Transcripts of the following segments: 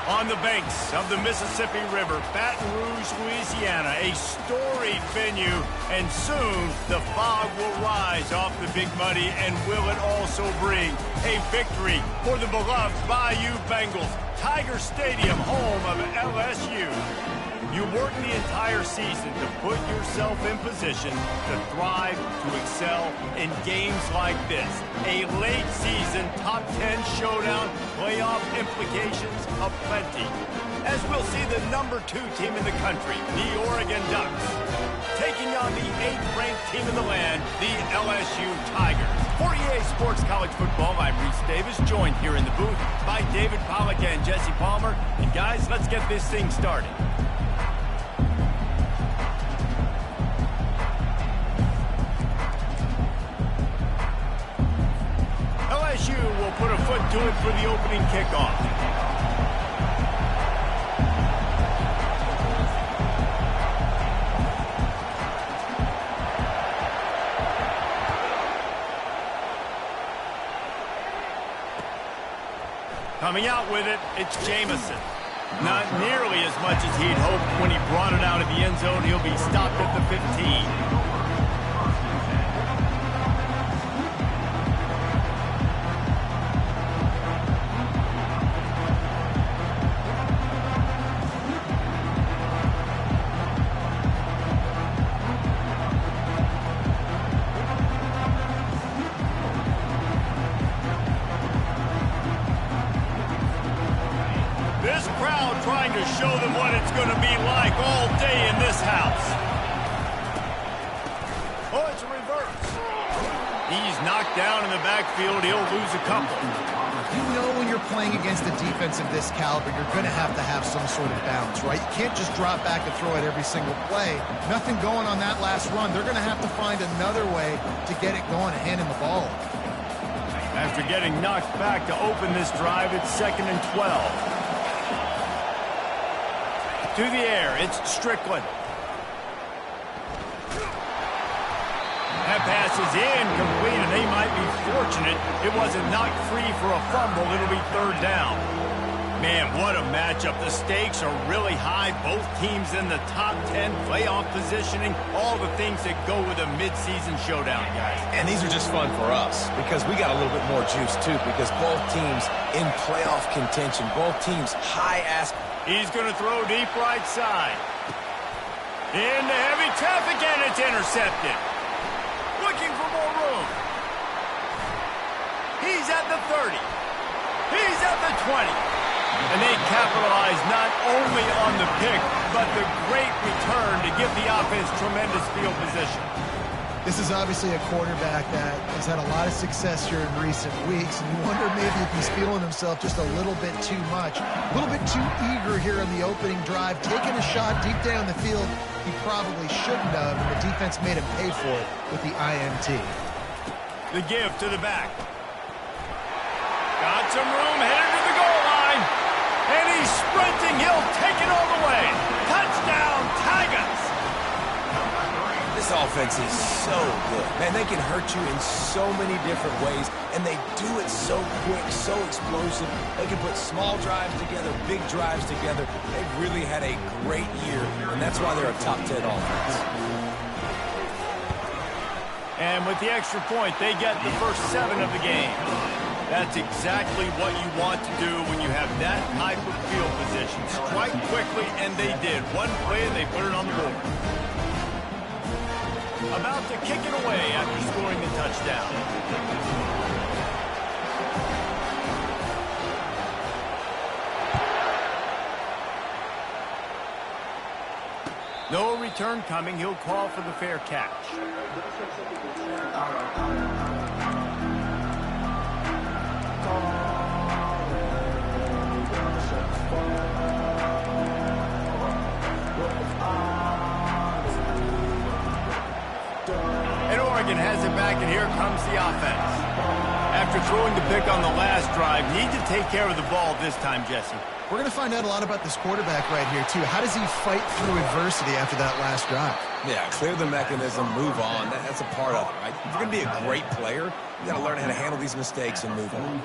On the banks of the Mississippi River, Baton Rouge, Louisiana, a storied venue, and soon the fog will rise off the Big Muddy, and will it also bring a victory for the beloved Bayou Bengals, Tiger Stadium, home of LSU. You work the entire season to put yourself in position to thrive, to excel in games like this. A late season top 10 showdown, playoff implications aplenty. As we'll see the number 2 team in the country, the Oregon Ducks, taking on the 8th ranked team in the land, the LSU Tigers. For EA Sports College Football, I'm Reese Davis, joined here in the booth by David Pollack and Jesse Palmer. And guys, let's get this thing started. LSU will put a foot to it for the opening kickoff. Coming out with it, it's Jamison. Not nearly as much as he'd hoped when he brought it out of the end zone. He'll be stopped at the 15. Trying to show them what it's going to be like all day in this house. Oh, it's a reverse. He's knocked down in the backfield. He'll lose a couple. You know when you're playing against a defense of this caliber, you're going to have some sort of balance, right? You can't just drop back and throw it every single play. Nothing going on that last run. They're going to have to find another way to get it going and hand him the ball. After getting knocked back to open this drive, it's 2nd and 12. To the air, it's Strickland. That pass is incomplete, and they might be fortunate it wasn't knocked free for a fumble. It'll be 3rd down. Man, what a matchup. The stakes are really high. Both teams in the top 10, playoff positioning, all the things that go with a midseason showdown, guys. And these are just fun for us because we got a little bit more juice, too, because both teams in playoff contention, both teams high ask. He's going to throw deep right side. Into heavy traffic, and it's intercepted. Looking for more room. He's at the 30. He's at the 20. And they capitalize not only on the pick, but the great return to give the offense tremendous field position. This is obviously a quarterback that has had a lot of success here in recent weeks, and you wonder maybe if he's feeling himself just a little bit too much, a little bit too eager here in the opening drive, taking a shot deep down the field he probably shouldn't have, and the defense made him pay for it with the INT. The give to the back. Got some room, headed to the goal line, and he's sprinting. He'll take it all the way. Touchdown, Tigers! This offense is so good. Man, they can hurt you in so many different ways, and they do it so quick, so explosive. They can put small drives together, big drives together. They've really had a great year, and that's why they're a top 10 offense. And with the extra point, they get the first 7 of the game. That's exactly what you want to do when you have that type of field position. Strike quickly, and they did. One play, and they put it on the board. About to kick it away after scoring the touchdown. No return coming. He'll call for the fair catch. And Oregon has it back, and here comes the offense. After throwing the pick on the last drive, need to take care of the ball this time, Jesse. We're going to find out a lot about this quarterback right here, too. How does he fight through adversity after that last drive? Yeah, clear the mechanism, move on. That's a part of it, right? If you're going to be a great player, You got to learn how to handle these mistakes and move on.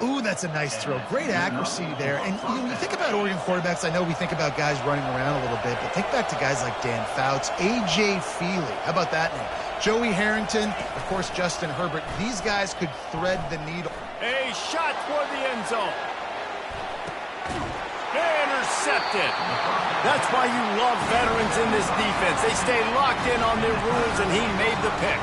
Ooh, that's a nice throw. Great accuracy there. And you think about Oregon quarterbacks, I know we think about guys running around a little bit, but think back to guys like Dan Fouts, A.J. Feely. How about that name? Joey Harrington, of course, Justin Herbert. These guys could thread the needle. A shot toward the end zone. Intercepted. That's why you love veterans in this defense. They stay locked in on their rules, and he made the pick.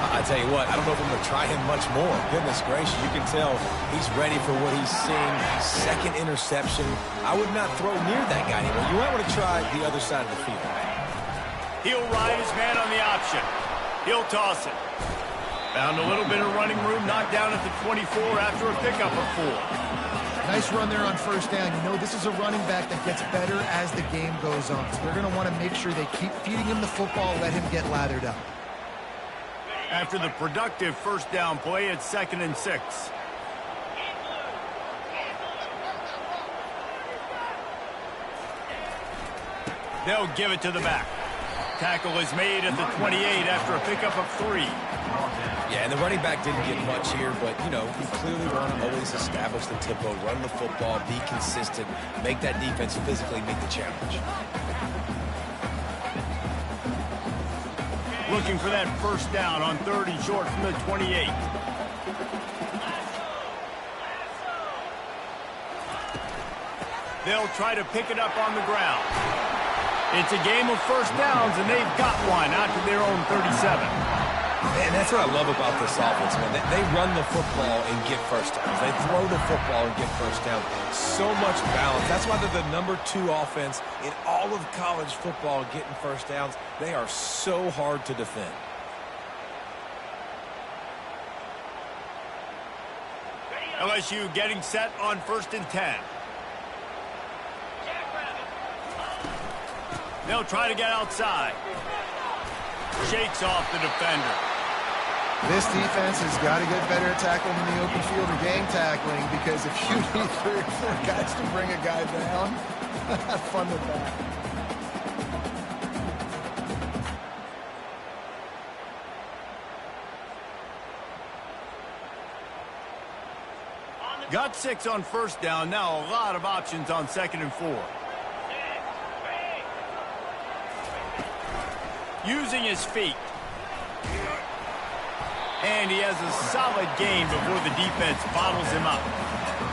I tell you what, I don't know if I'm going to try him much more. Goodness gracious, you can tell he's ready for what he's seeing. Second interception. I would not throw near that guy anymore. You might want to try the other side of the field. He'll ride his man on the option. He'll toss it. Found a little bit of running room, knocked down at the 24 after a pickup of 4. Nice run there on first down. You know, this is a running back that gets better as the game goes on. So they're going to want to make sure they keep feeding him the football, let him get lathered up. After the productive first down play, it's 2nd and 6. They'll give it to the back. Tackle is made at the 28 after a pickup of 3. Yeah, and the running back didn't get much here, but, you know, you clearly want to always establish the tempo, run the football, be consistent, make that defense physically meet the challenge. Looking for that first down on 3rd and short from the 28. They'll try to pick it up on the ground. It's a game of first downs, and they've got one out to their own 37. And that's what I love about this offense, man. They run the football and get first downs. They throw the football and get first down. So much balance. That's why they're the #2 offense in all of college football getting first downs. They are so hard to defend. LSU getting set on 1st and 10. They'll try to get outside. Shakes off the defender. This defense has got to get better at tackling in the open field or gang tackling, because if you need 3 or 4 guys to bring a guy down, have fun with that. Got 6 on first down. Now a lot of options on 2nd and 4. Using his feet. And he has a solid gain before the defense bottles him up.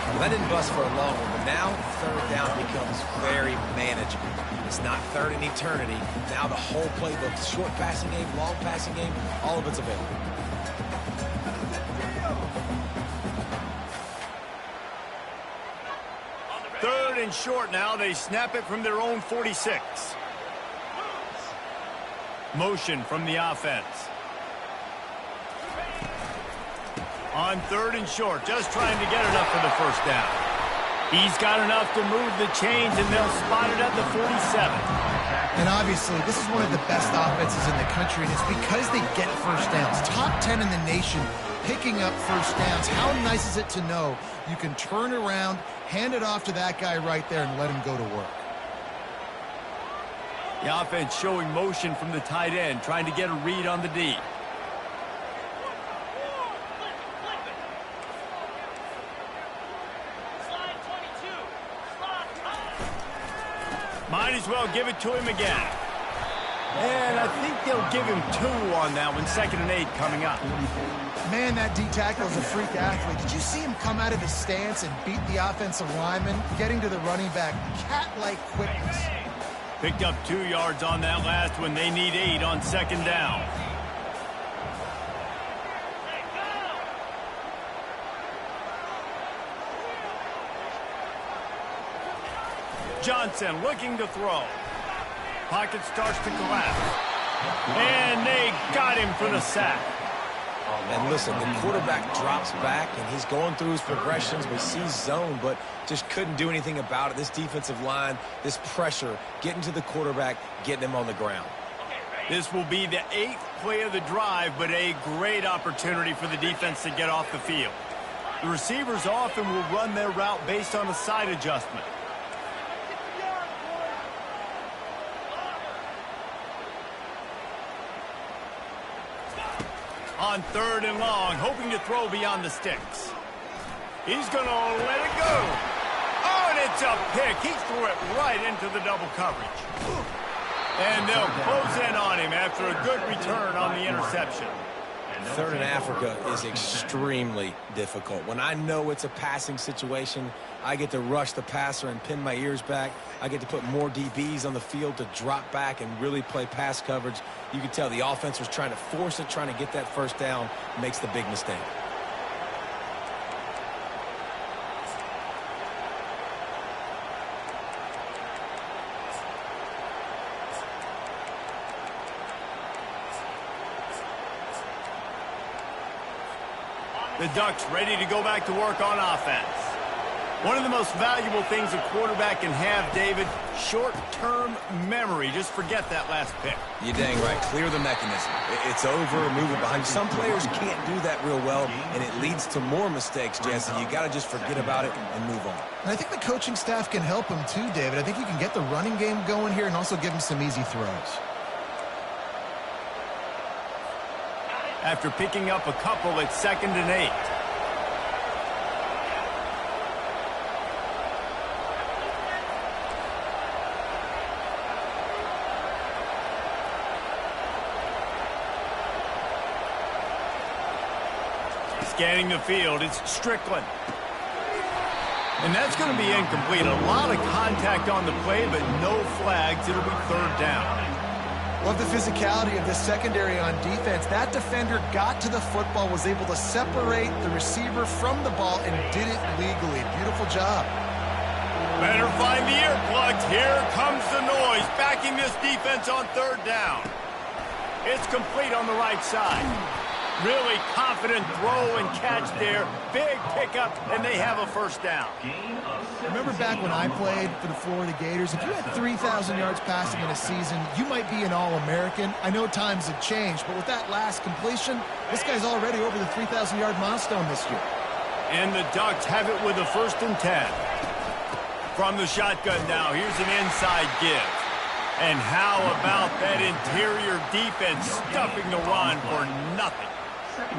Well, that didn't bust for a long one, but now 3rd down becomes very manageable. It's not 3rd in eternity. Now the whole playbook, short passing game, long passing game, all of it's available. Third and short now. They snap it from their own 46. Motion from the offense. On 3rd and short, just trying to get enough for the first down. He's got enough to move the chains, and they'll spot it at the 47. And obviously, this is one of the best offenses in the country, and it's because they get first downs. Top 10 in the nation picking up first downs. How nice is it to know you can turn around, hand it off to that guy right there, and let him go to work. The offense showing motion from the tight end, trying to get a read on the D. Might as well give it to him again. And I think they'll give him 2 on that one. 2nd and 8 coming up. Man, that D tackle is a freak athlete. Did you see him come out of his stance and beat the offensive lineman, getting to the running back? Cat-like quickness. Picked up 2 yards on that last one. They need 8 on 2nd down. Johnson looking to throw. Pocket starts to collapse. And they got him for the sack. And listen, the quarterback drops back, and he's going through his progressions. We see zone, but just couldn't do anything about it. This defensive line, this pressure, getting to the quarterback, getting him on the ground. This will be the 8th play of the drive, but a great opportunity for the defense to get off the field. The receivers often will run their route based on a side adjustment. On 3rd and long, hoping to throw beyond the sticks. He's going to let it go. Oh, and it's a pick. He threw it right into the double coverage. And they'll close in on him after a good return on the interception. 3rd and Africa is extremely difficult. When I know it's a passing situation, I get to rush the passer and pin my ears back. I get to put more DBs on the field to drop back and really play pass coverage. You can tell the offense was trying to force it, trying to get that first down, makes the big mistake. The Ducks ready to go back to work on offense. One of the most valuable things a quarterback can have, David, short-term memory. Just forget that last pick. You're dang right. Clear the mechanism. It's over, move it behind. Some players can't do that real well, and it leads to more mistakes, Jesse. You got to just forget about it and move on. And I think the coaching staff can help him too, David. I think you can get the running game going here and also give him some easy throws. After picking up a couple, it's 2nd and 8. Scanning the field, it's Strickland. And that's going to be incomplete. A lot of contact on the play, but no flags. It'll be 3rd down. Love the physicality of this secondary on defense. That defender got to the football, was able to separate the receiver from the ball, and did it legally. Beautiful job. Better find the earplugs. Here comes the noise, backing this defense on 3rd down. It's complete on the right side. Really confident throw and catch there. Big pickup, and they have a 1st down. Remember back when I played for the Florida Gators, if you had 3,000 yards passing in a season, you might be an All-American. I know times have changed, but with that last completion, this guy's already over the 3,000-yard milestone this year. And the Ducks have it with a 1st and 10. From the shotgun now, here's an inside give. And how about that interior defense stuffing the run for nothing?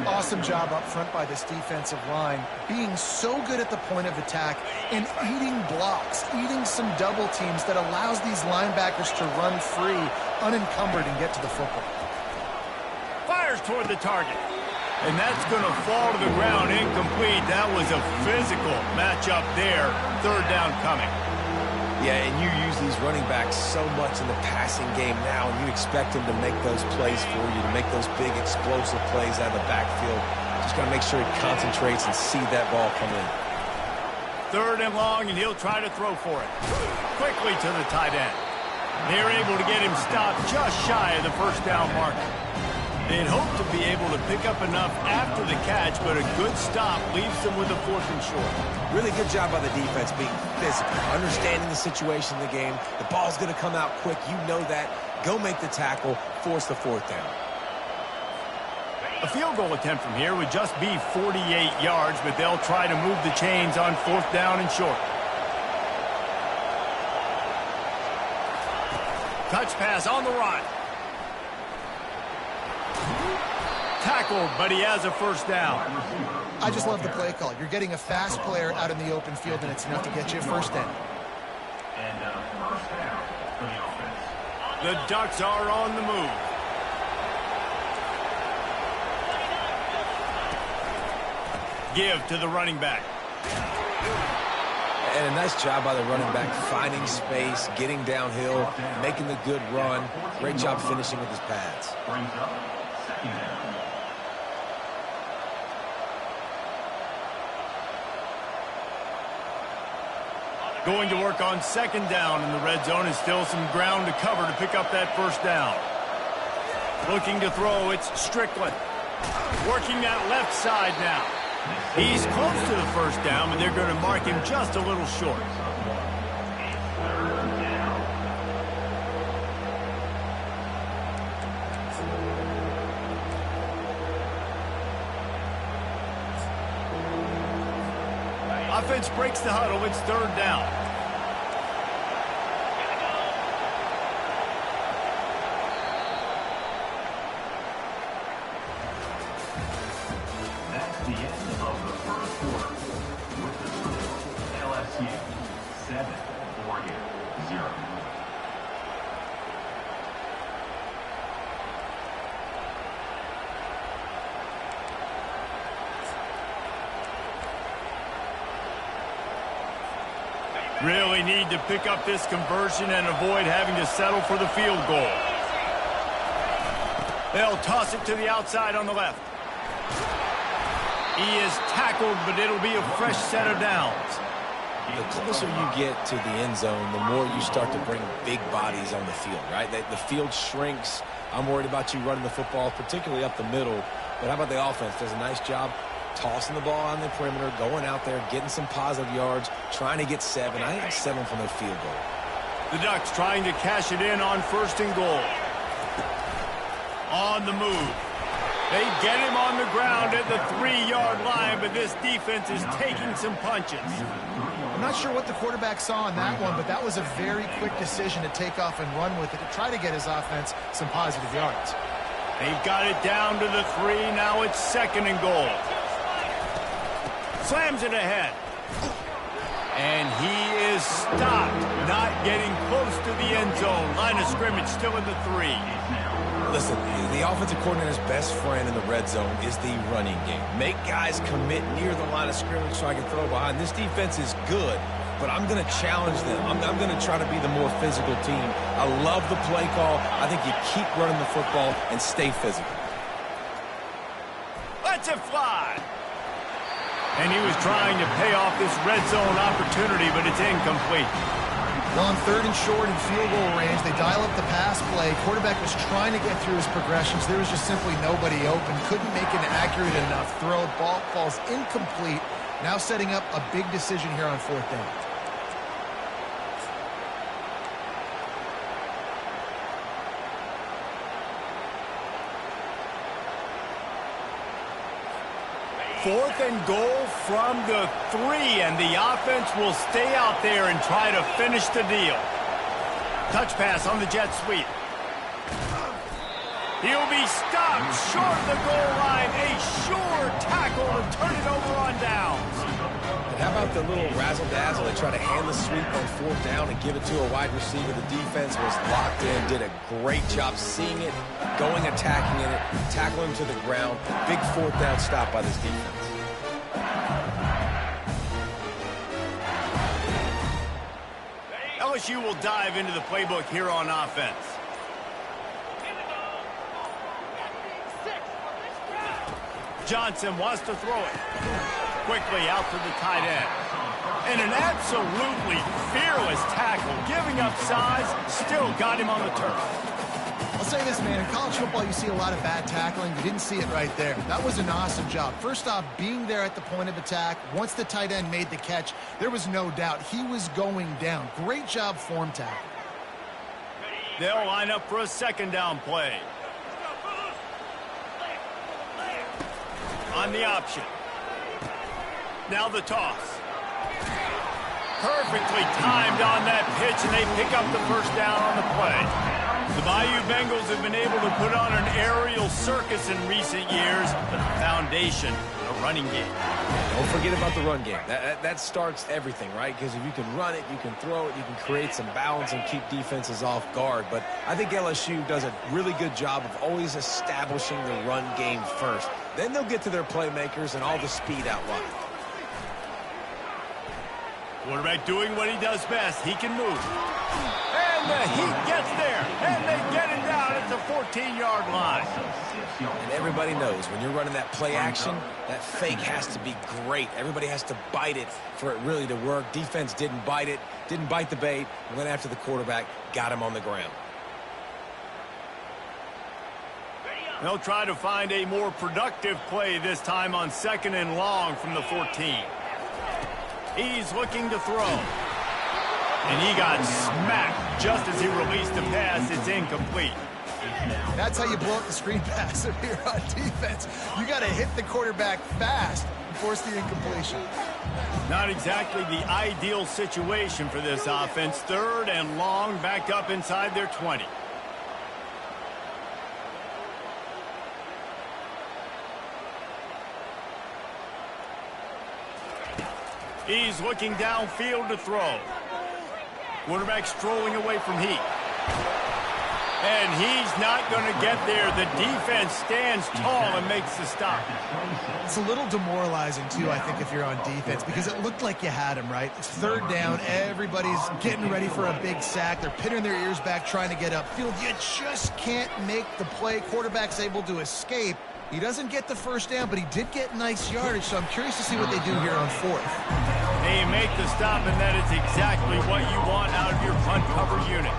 Awesome job up front by this defensive line, being so good at the point of attack and eating blocks, eating some double teams that allows these linebackers to run free, unencumbered, and get to the football. Fires toward the target. And that's going to fall to the ground incomplete. That was a physical matchup there. 3rd down coming. Yeah, and you use these running backs so much in the passing game now, and you expect them to make those plays for you, to make those big explosive plays out of the backfield. Just got to make sure he concentrates and see that ball come in. 3rd and long, and he'll try to throw for it. Quickly to the tight end. They're able to get him stopped just shy of the 1st down marker. They'd hoped to be able to pick up enough after the catch, but a good stop leaves them with a 4th and short. Really good job by the defense being physical, understanding the situation in the game. The ball's going to come out quick. You know that. Go make the tackle, force the 4th down. A field goal attempt from here would just be 48 yards, but they'll try to move the chains on 4th down and short. Touch pass on the run. Tackled, but he has a 1st down. I just love the play call. You're getting a fast player out in the open field, and it's enough to get you a 1st down. The Ducks are on the move. Give to the running back. And a nice job by the running back, finding space, getting downhill, making the good run. Great job finishing with his pads. Going to work on 2nd down in the red zone, and still some ground to cover to pick up that 1st down. Looking to throw, it's Strickland. Working that left side now. He's close to the 1st down, but they're going to mark him just a little short. Offense breaks the huddle. It's 3rd down. Really need to pick up this conversion and avoid having to settle for the field goal. They'll toss it to the outside on the left. He is tackled, but it'll be a fresh set of downs. The closer you get to the end zone, the more you start to bring big bodies on the field, right? The field shrinks. I'm worried about you running the football, particularly up the middle. But how about the offense? Does a nice job tossing the ball on the perimeter, going out there, getting some positive yards, trying to get 7. I think 7 from their field goal. The Ducks trying to cash it in on 1st and goal. On the move. They get him on the ground at the 3-yard line, but this defense is taking some punches. I'm not sure what the quarterback saw on that one, but that was a very quick decision to take off and run with it to try to get his offense some positive yards. They've got it down to the 3. Now it's 2nd and goal. Slams it ahead. And he is stopped, not getting close to the end zone. Line of scrimmage still at the 3. Listen, the offensive coordinator's best friend in the red zone is the running game. Make guys commit near the line of scrimmage so I can throw behind. This defense is good, but I'm going to challenge them. I'm going to try to be the more physical team. I love the play call. I think you keep running the football and stay physical. Let's it fly. And he was trying to pay off this red zone opportunity, but it's incomplete. Well, on 3rd and short in field goal range, they dial up the pass play. Quarterback was trying to get through his progressions. There was just simply nobody open. Couldn't make an accurate enough throw. Ball falls incomplete. Now setting up a big decision here on 4th down. Fourth and goal from the 3, and the offense will stay out there and try to finish the deal. Touch pass on the jet sweep. He'll be stopped short of the goal line. A sure tackle to turn it over on downs. And how about the little razzle-dazzle? They try to hand the sweep on 4th down and give it to a wide receiver. The defense was locked in, did a great job seeing it, going, attacking it, tackling him to the ground. Big 4th down stop by this defense. LSU will dive into the playbook here on offense. Johnson wants to throw it. Quickly out to the tight end. And an absolutely fearless tackle. Giving up size, still got him on the turf. I'll say this, man. In college football, you see a lot of bad tackling. You didn't see it right there. That was an awesome job. First off, being there at the point of attack. Once the tight end made the catch, there was no doubt he was going down. Great job form tackle. They'll line up for a 2nd down play. On the option. Now the toss. Perfectly timed on that pitch, and they pick up the 1st down on the play. The Bayou Bengals have been able to put on an aerial circus in recent years, but the foundation, a running game. Don't forget about the run game. That starts everything, right? Because if you can run it, you can throw it, you can create some balance and keep defenses off guard. But I think LSU does a really good job of always establishing the run game first. Then they'll get to their playmakers and all the speed out wide. Quarterback doing what he does best. He can move. And the heat gets there. And they get him down at the 14-yard line. And everybody knows when you're running that play action, that fake has to be great. Everybody has to bite it for it really to work. Defense didn't bite it, didn't bite the bait, went after the quarterback, got him on the ground. They'll try to find a more productive play this time on 2nd and long from the 14. He's looking to throw. And he got smacked just as he released the pass. It's incomplete. That's how you blow up the screen pass if you're on defense. You got to hit the quarterback fast and force the incompletion. Not exactly the ideal situation for this offense. 3rd and long, backed up inside their 20. He's looking downfield to throw. Quarterback strolling away from heat. And he's not going to get there. The defense stands tall and makes the stop. It's a little demoralizing, too, I think, if you're on defense, because it looked like you had him, right? It's third down. Everybody's getting ready for a big sack. They're pinning their ears back trying to get upfield. You just can't make the play. Quarterback's able to escape. He doesn't get the first down, but he did get nice yardage, so I'm curious to see what they do here on fourth. They make the stop, and that is exactly what you want out of your punt cover unit.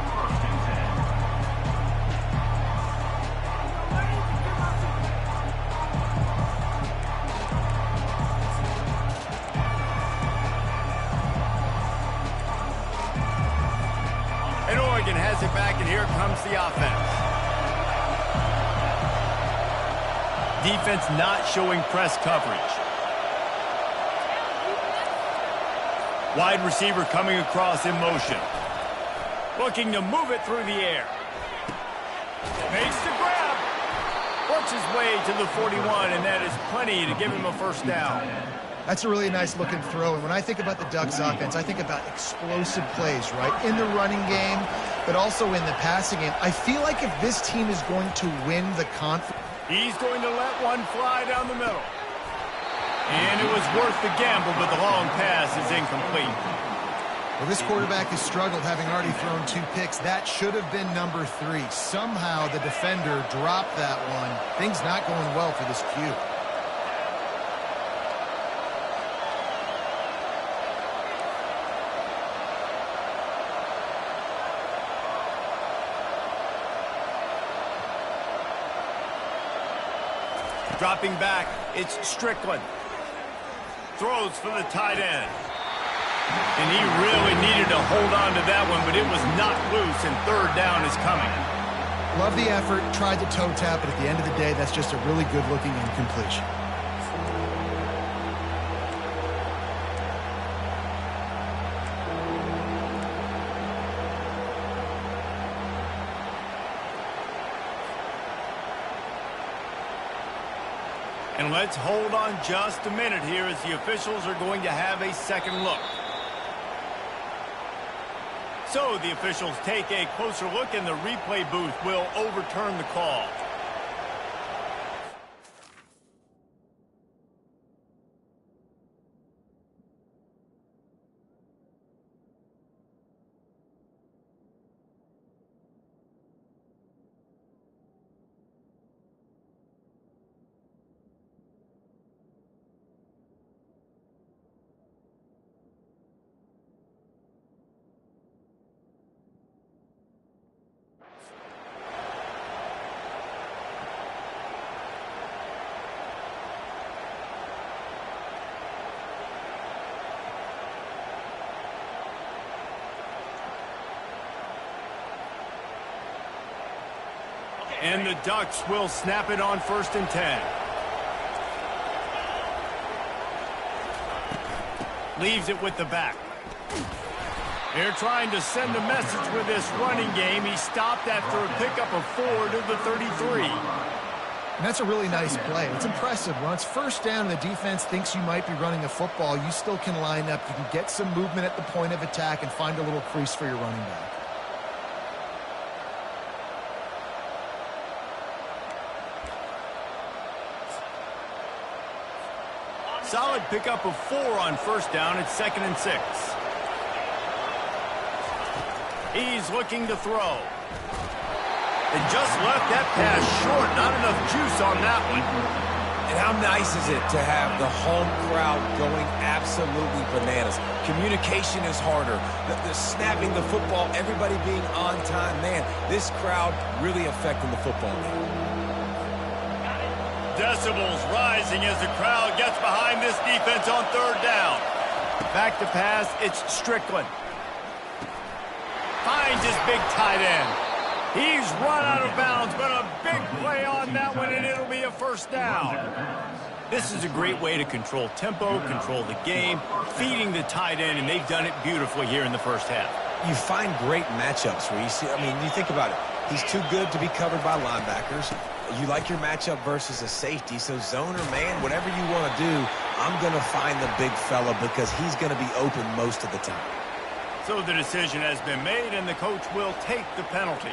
And Oregon has it back, and here comes the offense. Defense not showing press coverage. Wide receiver coming across in motion. Looking to move it through the air. Makes the grab. Works his way to the 41, and that is plenty to give him a first down. That's a really nice looking throw. And when I think about the Ducks offense, I think about explosive plays, right? In the running game, but also in the passing game. I feel like if this team is going to win the conference, he's going to let one fly down the middle. And it was worth the gamble, but the long pass is incomplete. Well, this quarterback has struggled, having already thrown 2 picks. That should have been number 3. Somehow the defender dropped that one. Things not going well for this Q. Dropping back, it's Strickland. Throws for the tight end. And he really needed to hold on to that one, but it was knocked loose, and third down is coming. Love the effort, tried the toe tap, but at the end of the day, that's just a really good-looking incompletion. And let's hold on just a minute here as the officials are going to have a second look. So the officials take a closer look, and the replay booth will overturn the call. And the Ducks will snap it on 1st and 10. Leaves it with the back. They're trying to send a message with this running game. He stopped after a pickup of 4 to the 33. And that's a really nice play. It's impressive. When it's first down and the defense thinks you might be running a football, you still can line up. You can get some movement at the point of attack and find a little crease for your running back. Solid pickup of 4 on 1st down. It's 2nd and 6. He's looking to throw. And just left that pass short. Not enough juice on that one. And how nice is it to have the home crowd going absolutely bananas? Communication is harder. The snapping the football, everybody being on time. Man, this crowd really affecting the football game. Decibels rising as the crowd gets behind this defense on 3rd down. Back to pass, it's Strickland. Finds his big tight end. He's run out of bounds, but a big play on that one, and it'll be a 1st down. This is a great way to control tempo, control the game, feeding the tight end, and they've done it beautifully here in the 1st half. You find great matchups where you see, you think about it. He's too good to be covered by linebackers. You like your matchup versus a safety, so zone or man, whatever you want to do, I'm going to find the big fella because he's going to be open most of the time. So the decision has been made, and the coach will take the penalty.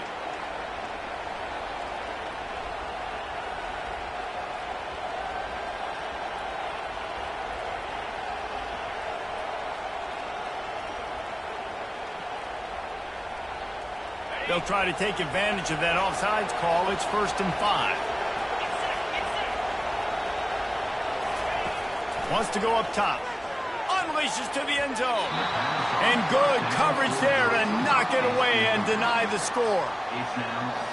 They'll try to take advantage of that offsides call. It's 1st and 5. Wants to go up top. Unleashes to the end zone. And good coverage there to knock it away and deny the score.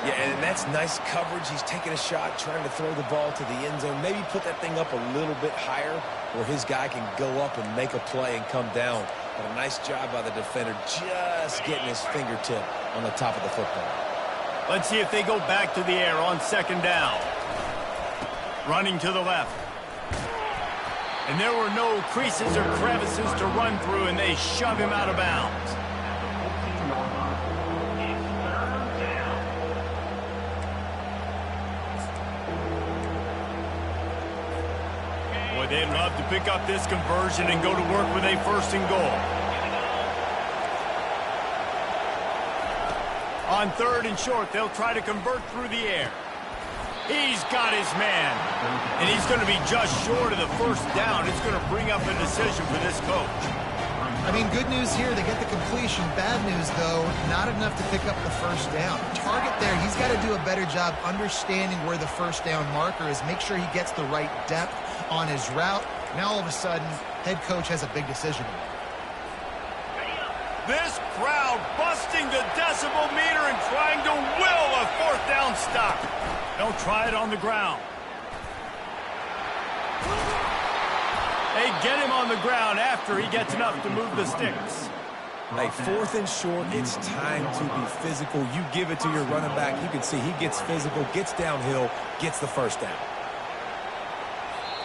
Yeah, and that's nice coverage. He's taking a shot, trying to throw the ball to the end zone. Maybe put that thing up a little bit higher where his guy can go up and make a play and come down. But a nice job by the defender just getting his fingertip on the top of the football. Let's see if they go back to the air on 2nd down. Running to the left. And there were no creases or crevices to run through, and they shove him out of bounds. Boy, they'd love to pick up this conversion and go to work with a 1st and goal. On 3rd and short, they'll try to convert through the air. He's got his man, and he's going to be just short of the 1st down. It's going to bring up a decision for this coach. I mean, good news here, they get the completion. Bad news, though, not enough to pick up the 1st down. Target there, he's got to do a better job understanding where the 1st down marker is, make sure he gets the right depth on his route. Now, all of a sudden, head coach has a big decision. This crowd busting the decibel meter and trying to will a 4th down stop. They'll try it on the ground. They get him on the ground after he gets enough to move the sticks. Hey, 4th and short, it's time to be physical. You give it to your running back. You can see he gets physical, gets downhill, gets the 1st down.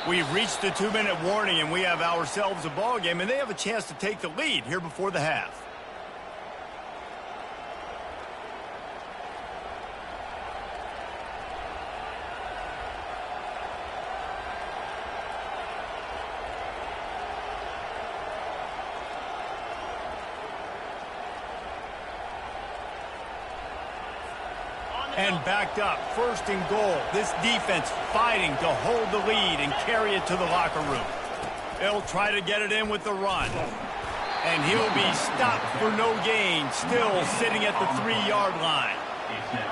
We've reached the 2-minute warning, and we have ourselves a ball game, and they have a chance to take the lead here before the half. And backed up, 1st and goal. This defense fighting to hold the lead and carry it to the locker room. They'll try to get it in with the run. And he'll be stopped for no gain, still sitting at the 3-yard line.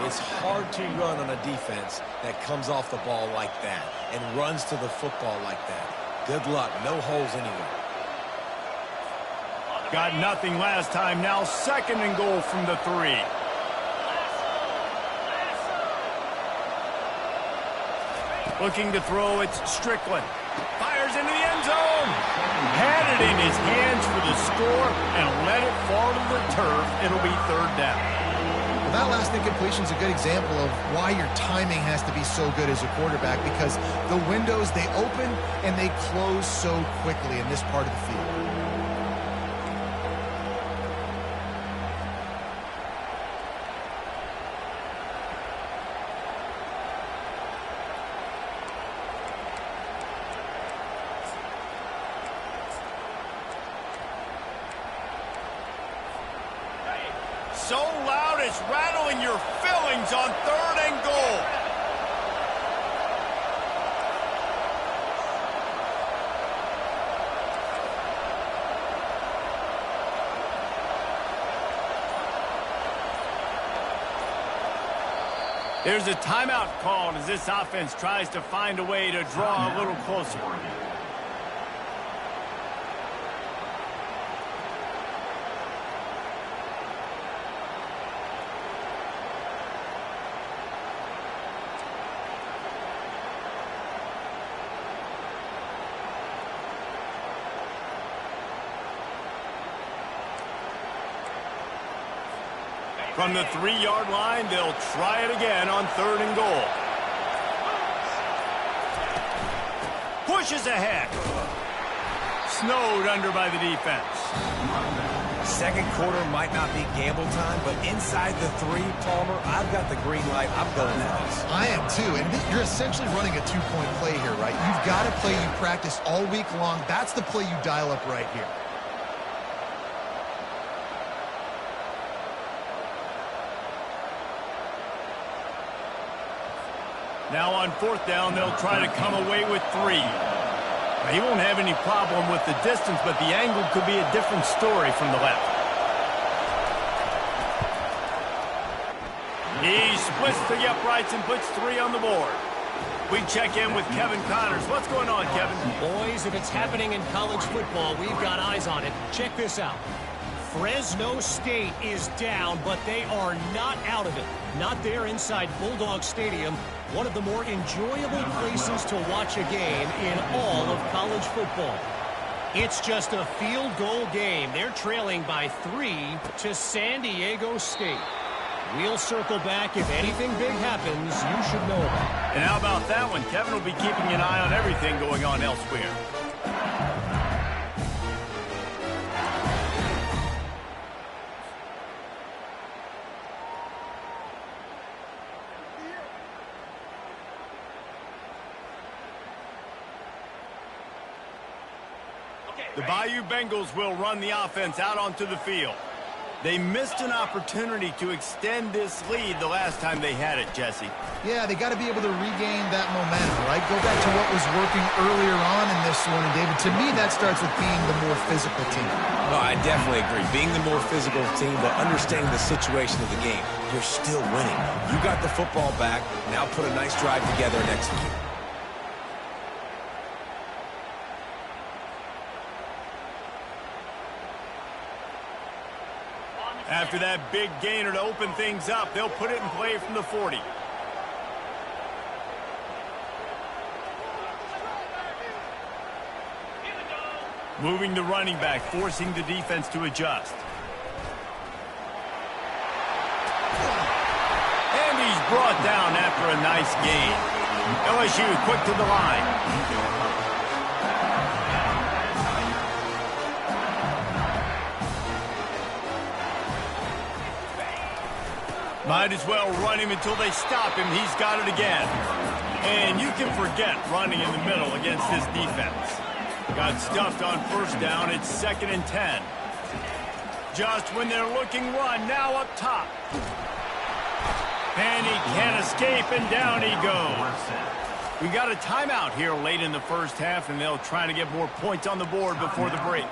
It's hard to run on a defense that comes off the ball like that and runs to the football like that. Good luck, no holes anywhere. Got nothing last time, now 2nd and goal from the 3. Looking to throw, it's Strickland. Fires into the end zone. Had it in his hands for the score and let it fall to the turf. It'll be 3rd down. Well, that last incompletion is a good example of why your timing has to be so good as a quarterback, because the windows, they open and they close so quickly in this part of the field. So loud it's rattling your fillings on 3rd and goal. There's a timeout called as this offense tries to find a way to draw a little closer. From the 3-yard line, they'll try it again on 3rd and goal. Pushes ahead. Snowed under by the defense. 2nd quarter might not be gamble time, but inside the 3, Palmer, I've got the green light. I'm going for this. I am too, and you're essentially running a 2-point play here, right? You've got a play you practice all week long. That's the play you dial up right here. Now on 4th down, they'll try to come away with 3. He won't have any problem with the distance, but the angle could be a different story from the left. He splits the uprights and puts 3 on the board. We check in with Kevin Connors. What's going on, Kevin? Boys, if it's happening in college football, we've got eyes on it. Check this out. Fresno State is down, but they are not out of it. Not there inside Bulldog Stadium, one of the more enjoyable places to watch a game in all of college football. It's just a field goal game. They're trailing by 3 to San Diego State. We'll circle back. If anything big happens, you should know about it. And how about that one? Kevin will be keeping an eye on everything going on elsewhere. The Bayou Bengals will run the offense out onto the field. They missed an opportunity to extend this lead the last time they had it, Jesse. Yeah, they got to be able to regain that momentum, right? Go back to what was working earlier on in this one. And, David, to me, that starts with being the more physical team. Oh, I definitely agree. Being the more physical team, but understanding the situation of the game. You're still winning. You got the football back. Now put a nice drive together and execute. After that big gainer to open things up, they'll put it in play from the 40. Moving the running back, forcing the defense to adjust. And he's brought down after a nice gain. LSU quick to the line. Might as well run him until they stop him. He's got it again. And you can forget running in the middle against this defense. Got stuffed on first down. It's 2nd and 10. Just when they're looking run, now up top. And he can't escape, and down he goes. We got a timeout here late in the first half, and they'll try to get more points on the board before the break.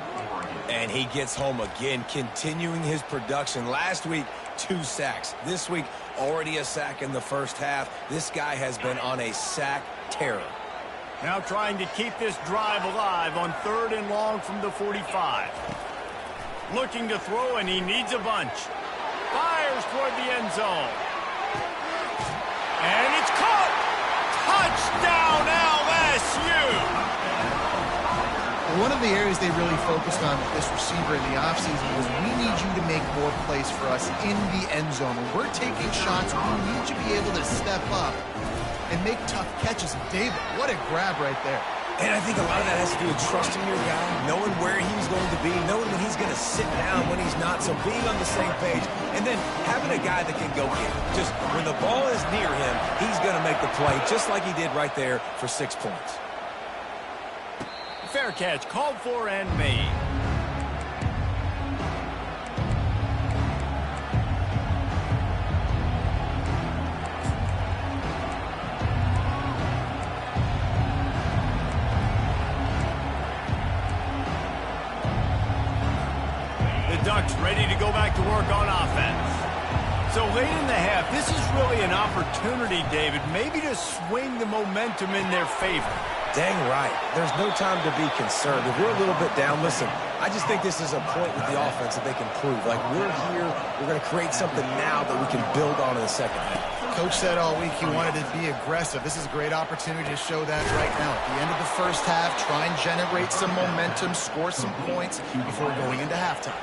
And he gets home again, continuing his production. Last week, 2 sacks. This week, already a sack in the first half. This guy has been on a sack terror. Now trying to keep this drive alive on 3rd and long from the 45. Looking to throw, and he needs a bunch. Fires toward the end zone. And it's caught! Touchdown, LSU! One of the areas they really focused on with this receiver in the offseason was we need you to make more plays for us in the end zone. When we're taking shots, we need you to be able to step up and make tough catches. David, what a grab right there. And I think a lot of that has to do with trusting your guy, knowing where he's going to be, knowing when he's going to sit down, when he's not, so being on the same page, and then having a guy that can go get it. Just when the ball is near him, he's going to make the play, just like he did right there for 6 points. Fair catch, called for and made. The Ducks ready to go back to work on offense. So late in the half, this is really an opportunity, David, maybe to swing the momentum in their favor. Dang right. There's no time to be concerned. If we're a little bit down, listen, I just think this is a point with the offense that they can prove. Like, we're here, we're going to create something now that we can build on in the second half. Coach said all week he wanted to be aggressive. This is a great opportunity to show that right now. At the end of the first half, try and generate some momentum, score some points before going into halftime.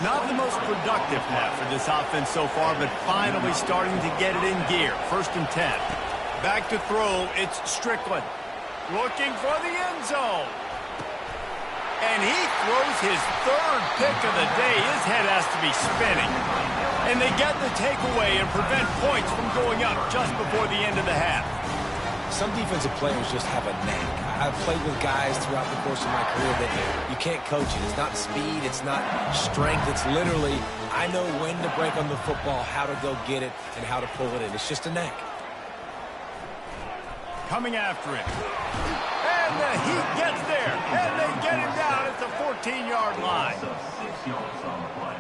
Not the most productive half for this offense so far, but finally starting to get it in gear. 1st and 10. Back to throw, it's Strickland. Looking for the end zone. And he throws his 3rd pick of the day. His head has to be spinning. And they get the takeaway and prevent points from going up just before the end of the half. Some defensive players just have a knack. I've played with guys throughout the course of my career that you can't coach it. It's not speed, it's not strength. It's literally, I know when to break on the football, how to go get it, and how to pull it in. It's just a knack. Coming after it. And the Heat gets there. And they get him down at the 14-yard line. 6 yards on the play.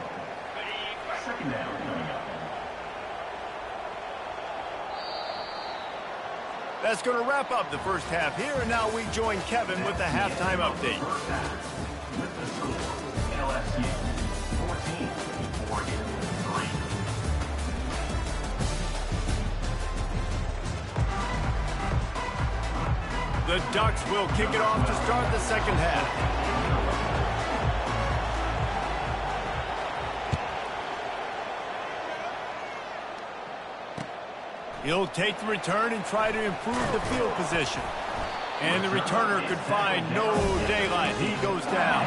Second down coming up. That's going to wrap up the first half here, and now we join Kevin with the halftime update. With the score, LSU 14, Oregon 3. The Ducks will kick it off to start the second half. He'll take the return and try to improve the field position. And the returner could find no daylight. He goes down.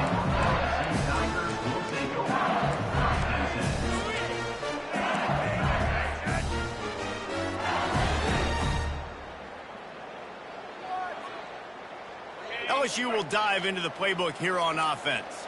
LSU will dive into the playbook here on offense.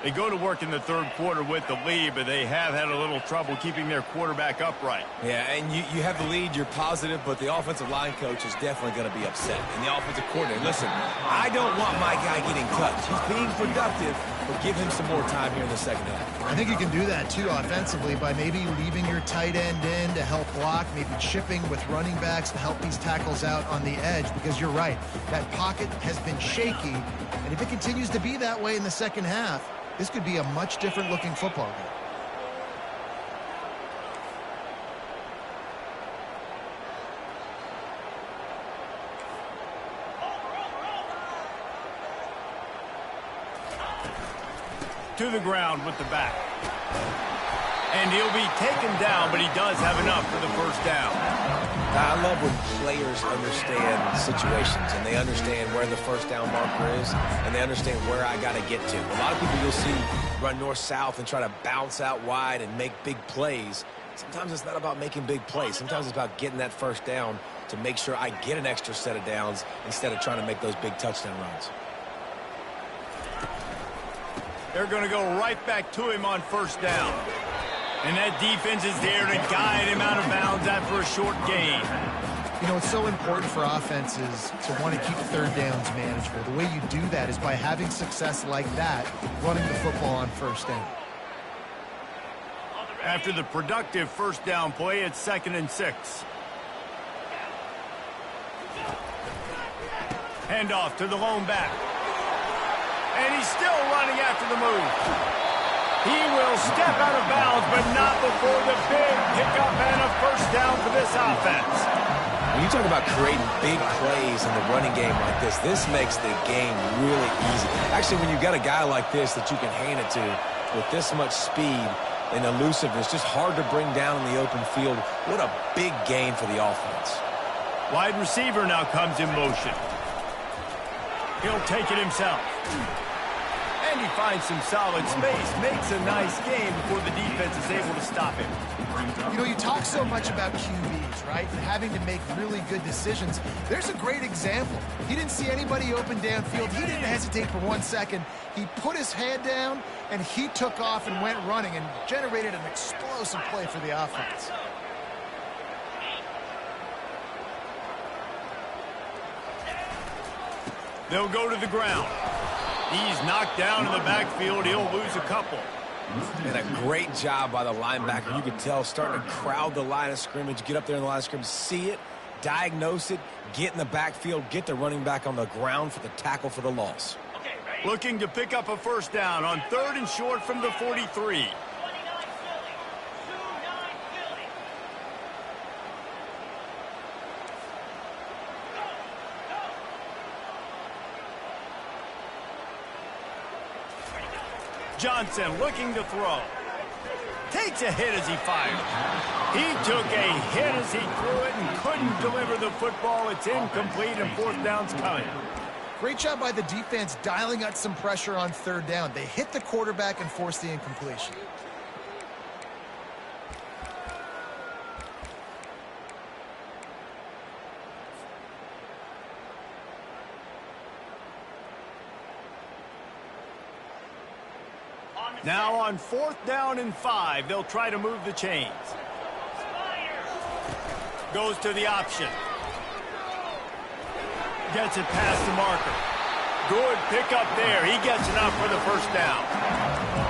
They go to work in the third quarter with the lead, but they have had a little trouble keeping their quarterback upright. Yeah, and you have the lead, you're positive, but the offensive line coach is definitely going to be upset. And the offensive coordinator, listen, I don't want my guy getting touched. He's being productive, but give him some more time here in the second half. I think you can do that, too, offensively, by maybe leaving your tight end in to help block, maybe chipping with running backs to help these tackles out on the edge, because you're right, that pocket has been shaky, and if it continues to be that way in the second half, this could be a much different looking football game. To the ground with the back. And he'll be taken down, but he does have enough for the first down. I love when players understand situations and they understand where the first down marker is and they understand where I got to get to. A lot of people you'll see run north-south and try to bounce out wide and make big plays. Sometimes it's not about making big plays. Sometimes it's about getting that first down to make sure I get an extra set of downs instead of trying to make those big touchdown runs. They're going to go right back to him on first down. And that defense is there to guide him out of bounds after a short gain. You know, it's so important for offenses to want to keep third downs manageable. The way you do that is by having success like that, running the football on first down. After the productive first down play, it's 2nd and 6. Handoff to the lone back. And he's still running after the move. He will step out of bounds, but not before the big pickup and a first down for this offense. When you talk about creating big plays in the running game like this makes the game really easy. Actually, when you've got a guy like this that you can hand it to with this much speed and elusiveness, just hard to bring down in the open field, what a big gain for the offense. Wide receiver now comes in motion. He'll take it himself. And he finds some solid space, makes a nice game before the defense is able to stop him. You know, you talk so much about QBs, right, and having to make really good decisions. There's a great example. He didn't see anybody open downfield. He didn't hesitate for 1 second. He put his head down, and he took off and went running and generated an explosive play for the offense. They'll go to the ground. He's knocked down in the backfield. He'll lose a couple. And a great job by the linebacker. You can tell starting to crowd the line of scrimmage, get up there in the line of scrimmage, see it, diagnose it, get in the backfield, get the running back on the ground for the tackle for the loss. Looking to pick up a first down on 3rd and short from the 43. Johnson looking to throw. Takes a hit as he fires. He took a hit as he threw it and couldn't deliver the football. It's incomplete and 4th down's coming. Great job by the defense dialing up some pressure on 3rd down. They hit the quarterback and forced the incompletion. Now on 4th down and 5, they'll try to move the chains. Goes to the option. Gets it past the marker. Good pickup there. He gets enough for the first down.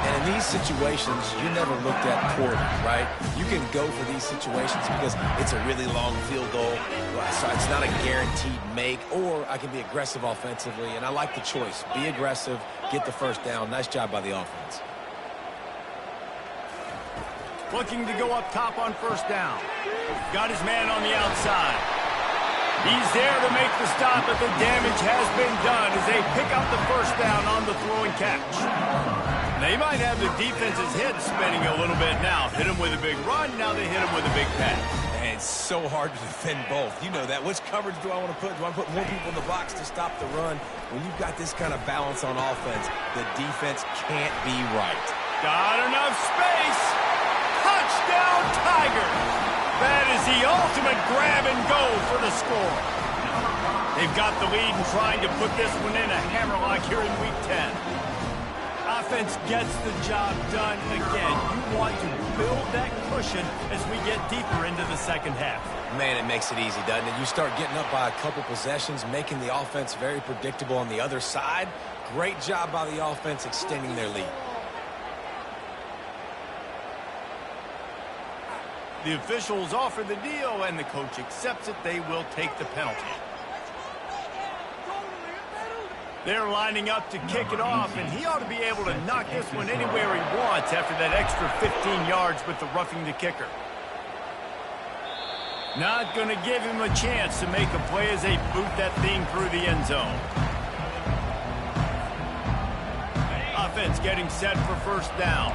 And in these situations, you're never looked at poorly, right? You can go for these situations because it's a really long field goal, so it's not a guaranteed make, or I can be aggressive offensively, and I like the choice. Be aggressive, get the first down. Nice job by the offense. Looking to go up top on first down. Got his man on the outside. He's there to make the stop, but the damage has been done as they pick up the first down on the throw and catch. They might have the defense's head spinning a little bit now. Hit him with a big run, now they hit him with a big pass. And it's so hard to defend both. You know that. Which coverage do I want to put? Do I put more people in the box to stop the run? When you've got this kind of balance on offense, the defense can't be right. Got enough space. Touchdown, Tigers. That is the ultimate grab and go for the score. They've got the lead and trying to put this one in a hammerlock here in Week 10. Offense gets the job done again. You want to build that cushion as we get deeper into the second half. Man, it makes it easy, doesn't it? You start getting up by a couple possessions, making the offense very predictable on the other side. Great job by the offense extending their lead. The officials offer the deal, and the coach accepts it. They will take the penalty. They're lining up to kick it off, and he ought to be able to knock this one anywhere he wants after that extra 15 yards with the roughing the kicker. Not going to give him a chance to make a play as they boot that thing through the end zone. Offense getting set for first down.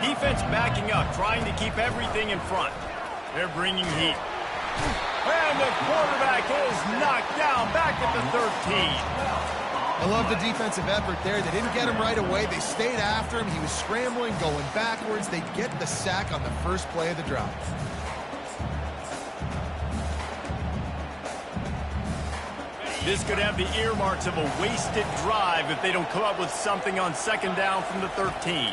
Defense backing up, trying to keep everything in front. They're bringing heat. And the quarterback is knocked down back at the 13. I love the defensive effort there. They didn't get him right away. They stayed after him. He was scrambling, going backwards. They get the sack on the first play of the drive. This could have the earmarks of a wasted drive if they don't come up with something on second down from the 13.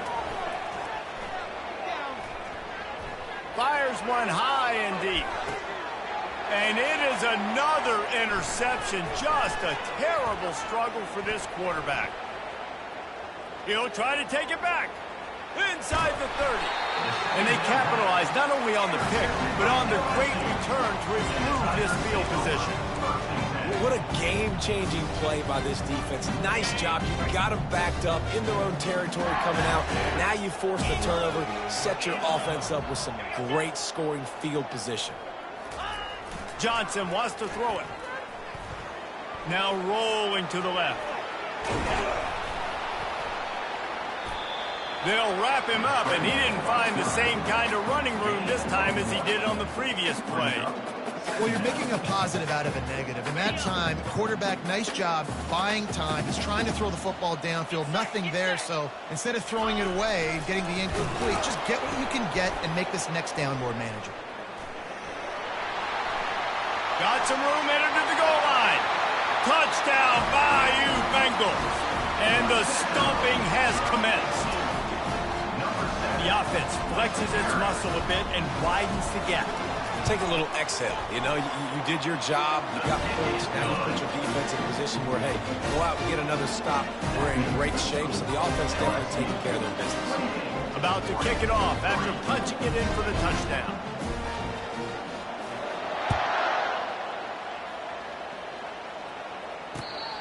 Fires one high and deep. And it is another interception. Just a terrible struggle for this quarterback. He'll try to take it back. Inside the 30. And they capitalize not only on the pick, but on the great return to improve this field position. What a game-changing play by this defense. Nice job. You got them backed up in their own territory coming out. Now you force the turnover, set your offense up with some great scoring field position. Johnson wants to throw it. Now rolling to the left. They'll wrap him up, and he didn't find the same kind of running room this time as he did on the previous play. Well, you're making a positive out of a negative. In that time, quarterback, nice job, buying time. He's trying to throw the football downfield. Nothing there, so instead of throwing it away, getting the incomplete, just get what you can get and make this next down more manageable. Got some room, entered to the goal line. Touchdown, Bayou Bengals. And the stomping has commenced. The offense flexes its muscle a bit and widens the gap. Take a little exhale. You know, you did your job. You got points. Now you put your defense in a position where, hey, go out and get another stop. We're in great shape, so the offense definitely taking care of their business. About to kick it off after punching it in for the touchdown.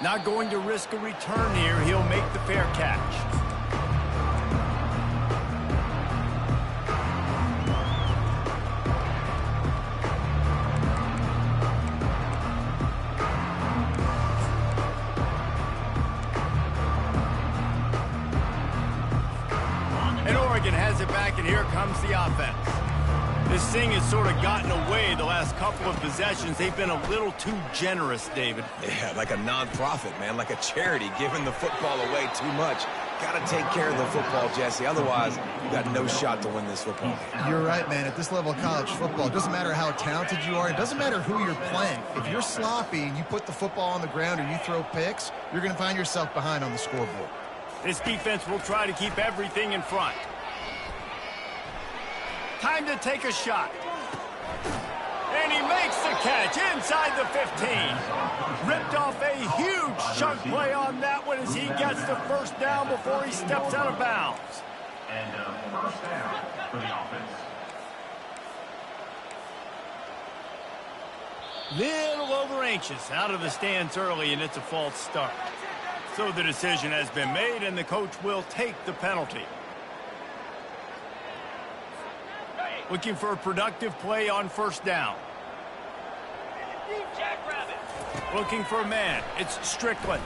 Not going to risk a return here. He'll make the fair catch. And Oregon has it back, and here comes the offense. This thing has sort of gotten away the last couple of possessions. They've been a little too generous, David. Yeah, like a non-profit, man, like a charity, giving the football away too much. Got to take care of the football, Jesse. Otherwise, you got no shot to win this football game. You're right, man. At this level of college football, it doesn't matter how talented you are. It doesn't matter who you're playing. If you're sloppy and you put the football on the ground or you throw picks, you're going to find yourself behind on the scoreboard. This defense will try to keep everything in front. Time to take a shot. And he makes the catch inside the 15. Ripped off a huge chunk play on that one as he gets the first down before he steps out of bounds. And first down for the offense. Little over anxious out of the stands early, and it's a false start. So the decision has been made, and the coach will take the penalty. Looking for a productive play on first down. Looking for a man. It's Strickland.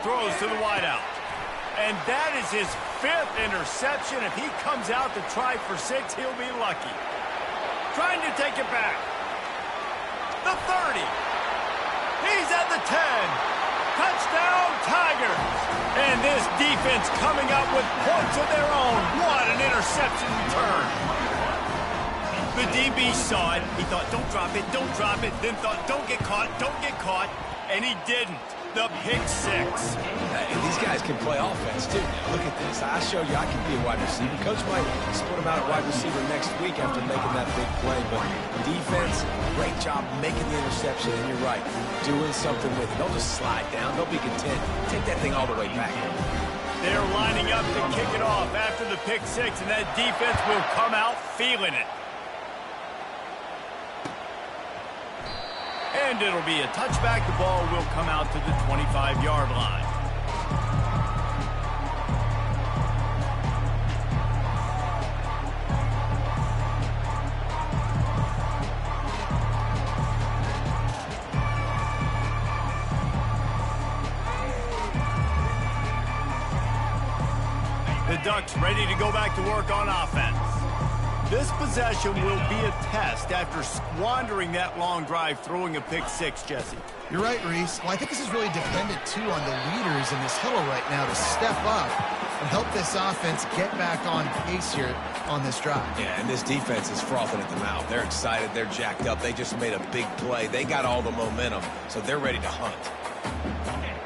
Throws to the wideout. And that is his 5th interception. If he comes out to try for 6, he'll be lucky. Trying to take it back. The 30. He's at the 10. Touchdown, Tigers. And this defense coming up with points of their own. What an interception return. The DB saw it. He thought, don't drop it, don't drop it. Then thought, don't get caught. And he didn't. The pick 6. Hey, these guys can play offense, too. Now, look at this. I showed you I can be a wide receiver. Coach might split him out at wide receiver next week after making that big play. But defense, great job making the interception. And you're right, doing something with it. Don't just slide down. Don't be content. Take that thing all the way back. They're lining up to kick it off after the pick 6, and that defense will come out feeling it. And it'll be a touchback. The ball will come out to the 25-yard line. The Ducks ready to go back to work on offense. This possession will be a test after squandering that long drive, throwing a pick 6, Jesse. You're right, Reese. Well, I think this is really dependent, too, on the leaders in this huddle right now to step up and help this offense get back on pace here on this drive. Yeah, and this defense is frothing at the mouth. They're excited. They're jacked up. They just made a big play. They got all the momentum, so they're ready to hunt.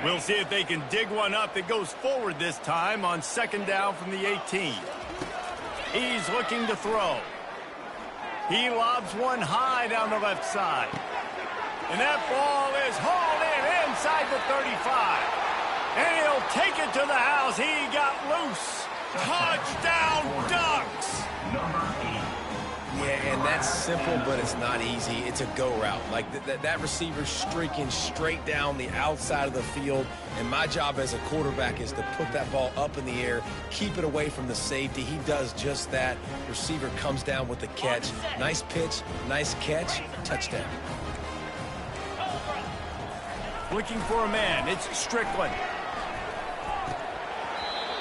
We'll see if they can dig one up that goes forward this time on 2nd down from the 18. He's looking to throw. He lobs one high down the left side. And that ball is hauled in inside the 35. And he'll take it to the house. He got loose. Touchdown, Ducks! Number 8. Yeah, and that's simple, but it's not easy. It's a go route. Like that receiver's streaking straight down the outside of the field, and my job as a quarterback is to put that ball up in the air, keep it away from the safety. He does just that. Receiver comes down with the catch. Nice pitch, nice catch, touchdown. Looking for a man. It's Strickland.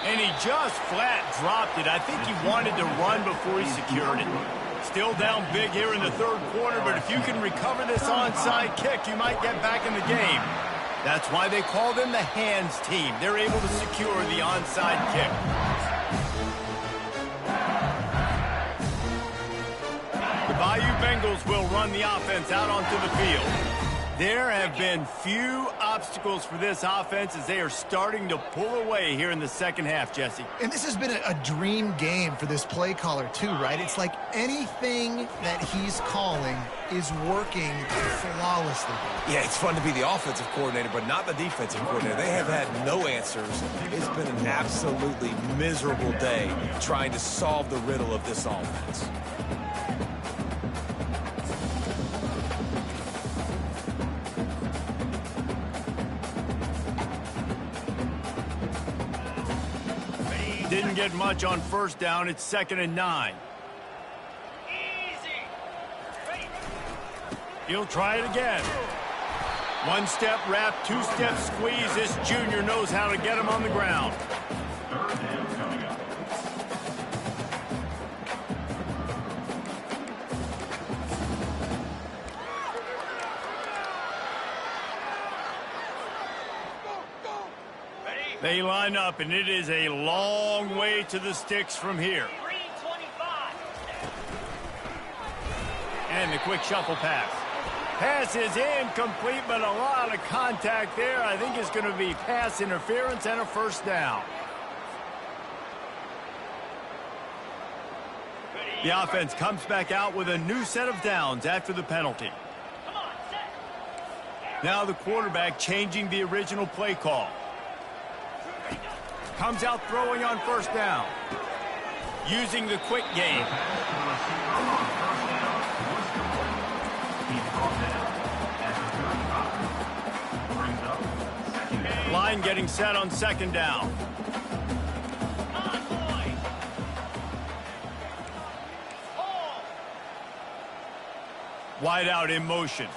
And he just flat dropped it. I think he wanted to run before he secured it. Still down big here in the 3rd quarter, but if you can recover this onside kick, you might get back in the game. That's why they call them the hands team. They're able to secure the onside kick. The Bayou Bengals will run the offense out onto the field. There have been few obstacles for this offense as they are starting to pull away here in the 2nd half, Jesse. And this has been a dream game for this play caller, too, right? It's like anything that he's calling is working flawlessly. Yeah, it's fun to be the offensive coordinator, but not the defensive coordinator. They have had no answers. It's been an absolutely miserable day trying to solve the riddle of this offense. Didn't get much on first down. It's 2nd and 9. He'll try it again. One step wrap, 2-step squeeze. This junior knows how to get him on the ground. 3rd down coming up. They line up, and it is a long way to the sticks from here. And the quick shuffle pass. Pass is incomplete, but a lot of contact there. I think it's going to be pass interference and a first down. The offense comes back out with a new set of downs after the penalty. Now the quarterback changing the original play call. Comes out throwing on first down. Using the quick game. Line getting set on second down. Wide out in motion.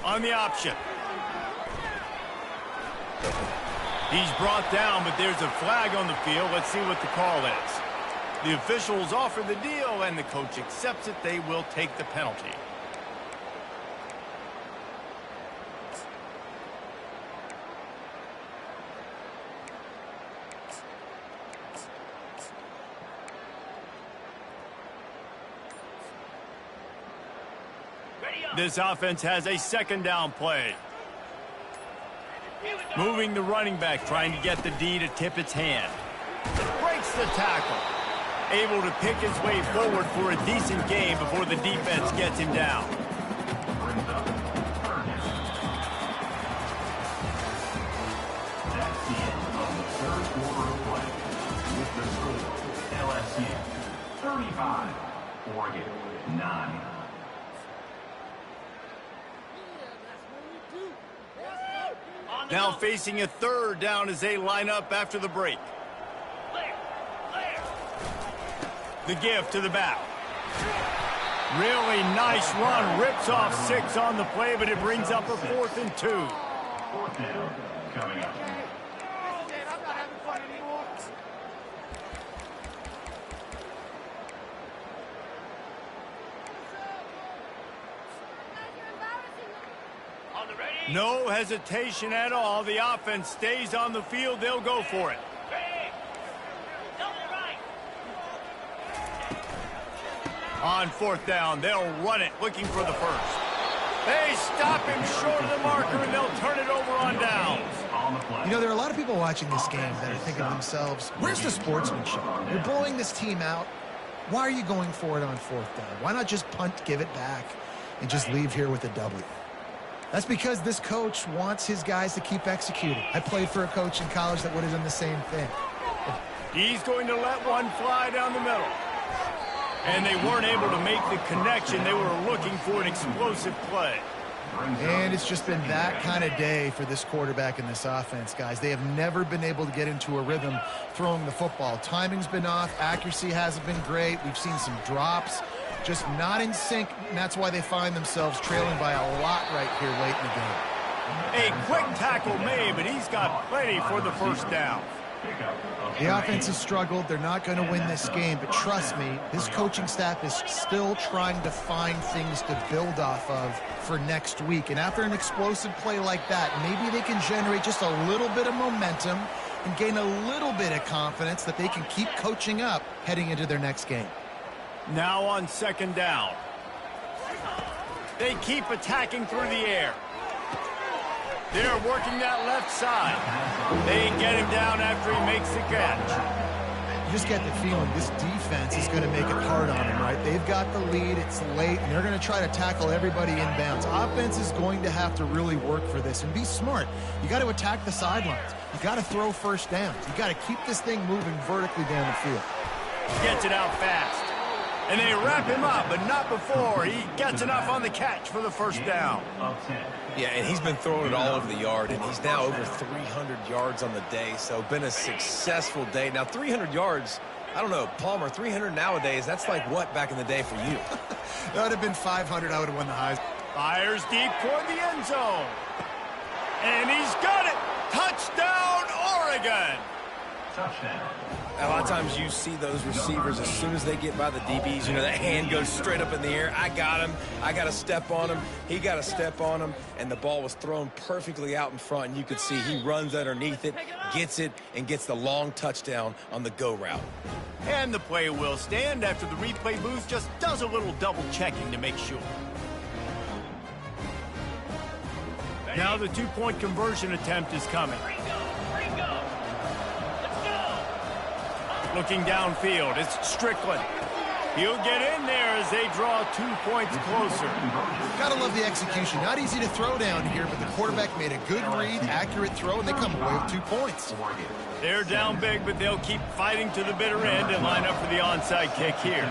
On the option. He's brought down, but there's a flag on the field. Let's see what the call is. The officials offer the deal, and the coach accepts it. They will take the penalty. This offense has a second down play. Moving the running back, trying to get the D to tip its hand. Breaks the tackle. Able to pick his way forward for a decent game before the defense gets him down. That's the end of the third quarter of play. With the score, LSU 35, Oregon 9. Now facing a third down as they line up after the break. The give to the back. Really nice run. Rips off 6 on the play, but it brings up a 4th and 2. Fourth down coming up. No hesitation at all. The offense stays on the field. They'll go for it. On 4th down, they'll run it, looking for the first. They stop him short of the marker, and they'll turn it over on downs. You know, there are a lot of people watching this game that are thinking to themselves, where's the sportsmanship? You're blowing this team out. Why are you going for it on 4th down? Why not just punt, give it back, and just leave here with a W? That's because this coach wants his guys to keep executing. I played for a coach in college that would have done the same thing. He's going to let one fly down the middle. And they weren't able to make the connection. They were looking for an explosive play. And it's just been that kind of day for this quarterback and this offense, guys. They have never been able to get into a rhythm throwing the football. Timing's been off. Accuracy hasn't been great. We've seen some drops. Just not in sync, and that's why they find themselves trailing by a lot right here late in the game. A quick tackle made, but he's got plenty for the first down. The offense has struggled. They're not going to win this game, but trust me, his coaching staff is still trying to find things to build off of for next week. And after an explosive play like that, maybe they can generate just a little bit of momentum and gain a little bit of confidence that they can keep coaching up heading into their next game. Now on 2nd down. They keep attacking through the air. They're working that left side. They get him down after he makes the catch. You just get the feeling this defense is going to make it hard on him, right? They've got the lead. It's late, and they're going to try to tackle everybody inbounds. Offense is going to have to really work for this and be smart. You got to attack the sidelines. You got to throw first downs. You got to keep this thing moving vertically down the field. Gets it out fast. And they wrap him up, but not before he gets enough on the catch for the first down. Yeah, and he's been throwing it all over the yard, and he's now over 300 yards on the day, so been a successful day. Now, 300 yards, I don't know, Palmer, 300 nowadays, that's like what back in the day for you? That would have been 500. I would have won the Heisman. Fires deep toward the end zone. And he's got it. Touchdown, Oregon. Touchdown. A lot of times you see those receivers, as soon as they get by the DBs, you know, that hand goes straight up in the air. I got him. I got to step on him. He got to step on him. And the ball was thrown perfectly out in front. And you could see he runs underneath it, gets it, and gets the long touchdown on the go route. And the play will stand after the replay booth just does a little double checking to make sure. Now the two-point conversion attempt is coming. Looking downfield, it's Strickland. He'll get in there as they draw 2 points closer. Gotta love the execution. Not easy to throw down here, but the quarterback made a good read, accurate throw, and they come away with 2 points. They're down big, but they'll keep fighting to the bitter end and line up for the onside kick here.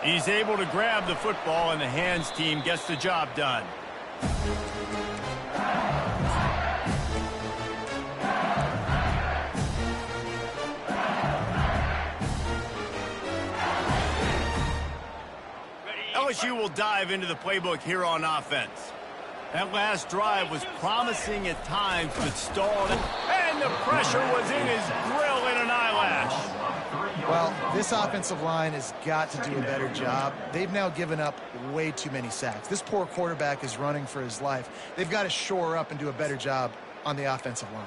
He's able to grab the football, and the hands team gets the job done. LSU will dive into the playbook here on offense. That last drive was promising at times, but stalled. And the pressure was in his grill in an eyelash. Well, this offensive line has got to do a better job. They've now given up way too many sacks. This poor quarterback is running for his life. They've got to shore up and do a better job on the offensive line.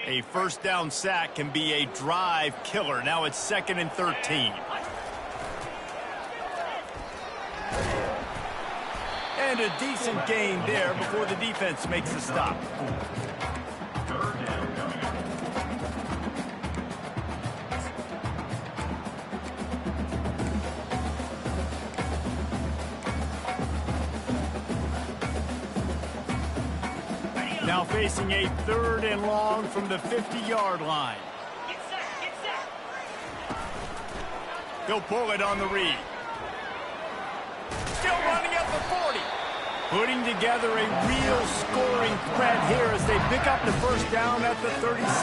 A first down sack can be a drive killer. Now it's 2nd and 13. And a decent gain there before the defense makes the stop. Now facing a 3rd and long from the 50-yard line. He'll pull it on the read. Still running at the 40. Putting together a real scoring threat here as they pick up the first down at the 36.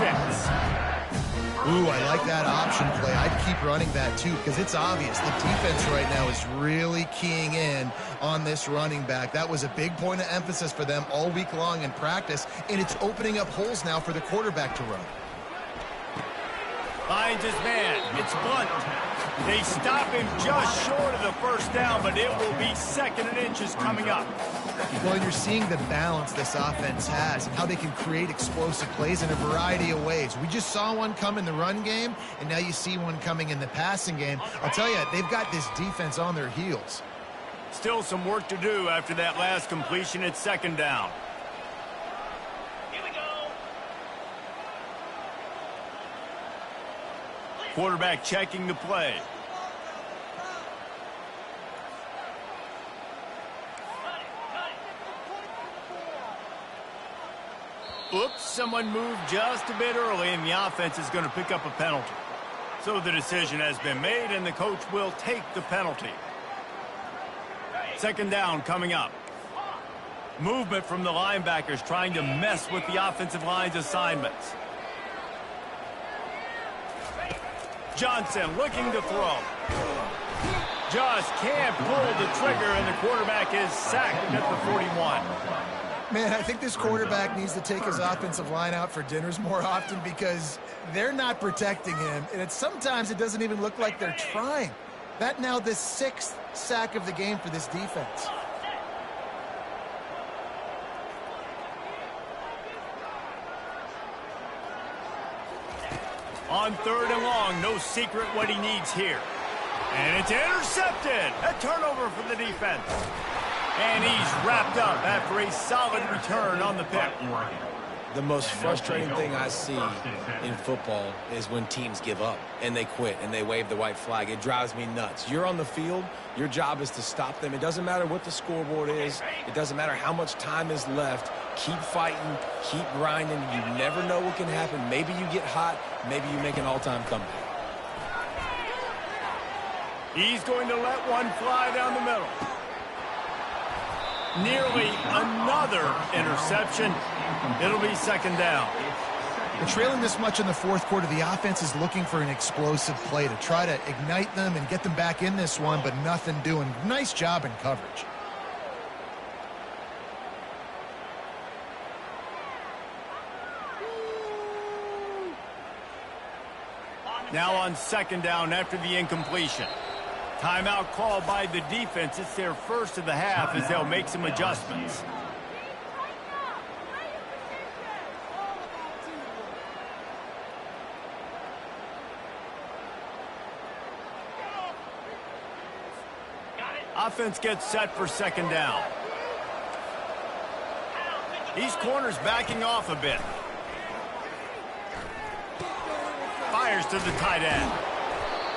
Ooh, I like that option play. I'd keep running that too because it's obvious the defense right now is really keying in on this running back. That was a big point of emphasis for them all week long in practice, and it's opening up holes now for the quarterback to run. Finds his man. It's Blunt. They stop him just short of the first down, but it will be 2nd and inches coming up. Well, and you're seeing the balance this offense has and how they can create explosive plays in a variety of ways. We just saw one come in the run game, and now you see one coming in the passing game. I'll tell you, they've got this defense on their heels. Still some work to do after that last completion at 2nd down. Here we go. Quarterback checking the play. Oops, someone moved just a bit early, and the offense is going to pick up a penalty. So the decision has been made, and the coach will take the penalty. 2nd down coming up. Movement from the linebackers trying to mess with the offensive line's assignments. Johnson looking to throw. Just can't pull the trigger, and the quarterback is sacked at the 41. Man, I think this quarterback needs to take his offensive line out for dinners more often because they're not protecting him, and sometimes it doesn't even look like they're trying. That now the 6th sack of the game for this defense. On 3rd and long, no secret what he needs here. And it's intercepted. A turnover for the defense. And he's wrapped up after a solid return on the pick. The most frustrating thing I see in football is when teams give up and they quit and they wave the white flag. It drives me nuts. You're on the field. Your job is to stop them. It doesn't matter what the scoreboard is. It doesn't matter how much time is left. Keep fighting. Keep grinding. You never know what can happen. Maybe you get hot. Maybe you make an all-time comeback. He's going to let one fly down the middle. Nearly another interception. It'll be 2nd down. We're trailing this much in the 4th quarter. The offense is looking for an explosive play to try to ignite them and get them back in this one, but nothing doing. Nice job in coverage. Now on 2nd down after the incompletion. Timeout called by the defense. It's their first of the half as they'll make some adjustments. Offense gets set for 2nd down. These corners backing off a bit. fires to the tight end.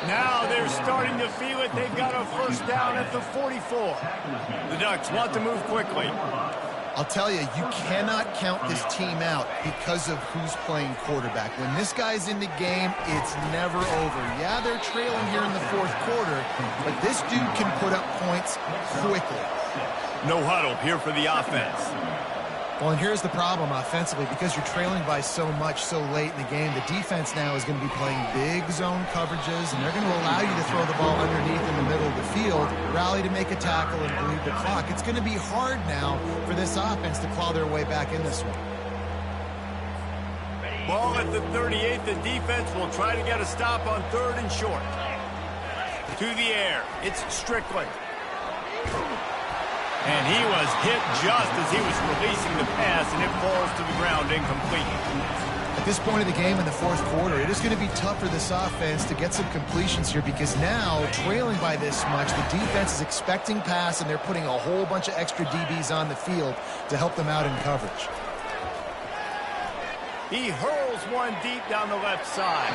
Now they're starting to feel it. They've got a first down at the 44. The Ducks want to move quickly. I'll tell you, you cannot count this team out because of who's playing quarterback. When this guy's in the game, it's never over. Yeah, they're trailing here in the fourth quarter, but this dude can put up points quickly. No huddle here for the offense. Well, and here's the problem offensively. Because you're trailing by so much so late in the game, the defense now is going to be playing big zone coverages, and they're going to allow you to throw the ball underneath in the middle of the field, rally to make a tackle, and bleed the clock. It's going to be hard now for this offense to claw their way back in this one. Ball at the 38. The defense will try to get a stop on 3rd and short. To the air. It's Strickland. And he was hit just as he was releasing the pass, and it falls to the ground incomplete. At this point of the game in the fourth quarter, it is going to be tough for this offense to get some completions here because now, trailing by this much, the defense is expecting pass, and they're putting a whole bunch of extra DBs on the field to help them out in coverage. He hurls one deep down the left side.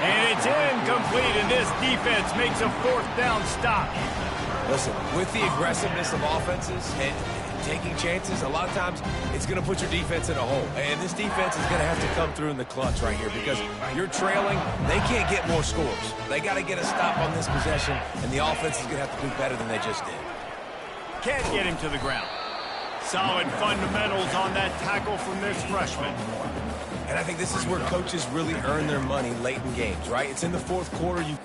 And it's incomplete, and this defense makes a 4th down stop. Listen, with the aggressiveness of offenses and taking chances, a lot of times it's going to put your defense in a hole. And this defense is going to have to come through in the clutch right here because you're trailing. They can't get more scores. They got to get a stop on this possession, and the offense is going to have to do better than they just did. Can't get him to the ground. Solid fundamentals on that tackle from this freshman. And I think this is where coaches really earn their money late in games, right? It's in the fourth quarter. You